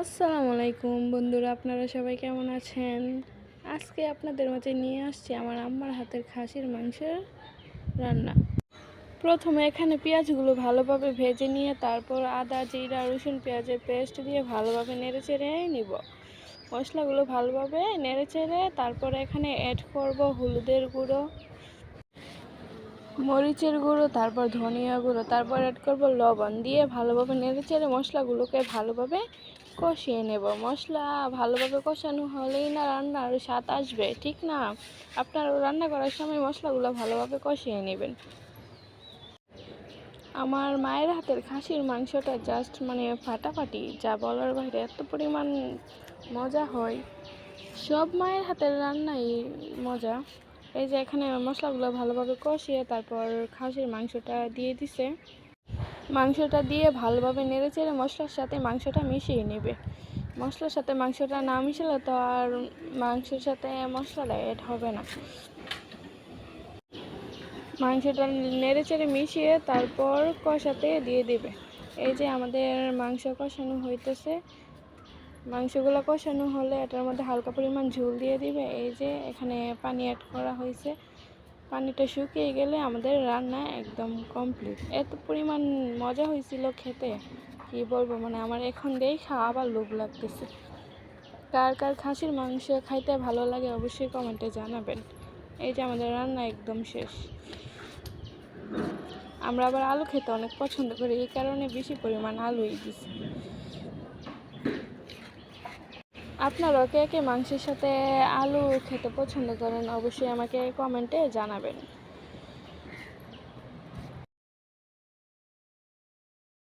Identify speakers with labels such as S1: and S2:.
S1: আসসালামু আলাইকুম বন্ধুরা, আপনারা সবাই কেমন আছেন? আজকে আপনাদের মাঝে নিয়ে আসছি আমার আম্মার হাতের খাসির মাংসের রান্না। প্রথমে এখানে পেঁয়াজগুলো ভালোভাবে ভেজে নিয়ে তারপর আদা, জিরা, রসুন, পেঁয়াজের পেস্ট দিয়ে ভালোভাবে নেড়েচেড়ে নিব। মশলাগুলো ভালোভাবে নেড়েচেড়ে তারপর এখানে অ্যাড করব হলুদের গুঁড়ো, মরিচের গুঁড়ো, তারপর ধনিয়া গুঁড়ো, তারপর অ্যাড করব লবণ দিয়ে ভালোভাবে নেড়েচেড়ে মশলাগুলোকে ভালোভাবে কষিয়ে নেব। মশলা ভালোভাবে কষানো হলেই না রান্নার স্বাদ আসবে, ঠিক না? আপনারা রান্না করার সময় মশলাগুলো ভালোভাবে কষিয়ে নেবেন। আমার মায়ের হাতের খাসির মাংসটা জাস্ট ফাটাফাটি, যা বলার বাইরে, এত পরিমাণ মজা হয়। সব মায়ের হাতের রান্নাই মজা। এই যে এখানে মশলাগুলো ভালোভাবে কষিয়ে তারপর খাসির মাংসটা দিয়ে দিছে। মাংসটা দিয়ে ভালোভাবে নেড়েচেড়ে মশলার সাথে মাংসটা মিশিয়ে নেবে। মশলার সাথে মাংসটা না মিশালে তো আর মাংসের সাথে মশলাটা অ্যাড হবে না। মাংসটা নেড়েচেড়ে মিশিয়ে তারপর কষাতে দিয়ে দেবে। এই যে আমাদের মাংস কষানো হইতেছে। মাংসগুলো কষানো হলে এটার মধ্যে হালকা পরিমাণ ঝোল দিয়ে দিবে। এই যে এখানে পানি অ্যাড করা হয়েছে। পানিটা শুকিয়ে গেলে আমাদের রান্না একদম কমপ্লিট। এত পরিমাণ মজা হয়েছিল খেতে, কি বলবো, আমার এখন দেখে আবার লোভ লাগতেছে। কার কার খাসির মাংস খাইতে ভালো লাগে অবশ্যই কমেন্টে জানাবেন। এই যে আমাদের রান্না একদম শেষ। আমরা আবার আলু খেতে অনেক পছন্দ করি, এই কারণে বেশি পরিমাণ আলুই দিছি। আপনারাও কে কে মাংসের সাথে আলু খেতে পছন্দ করেন অবশ্যই আমাকে কমেন্টে জানাবেন।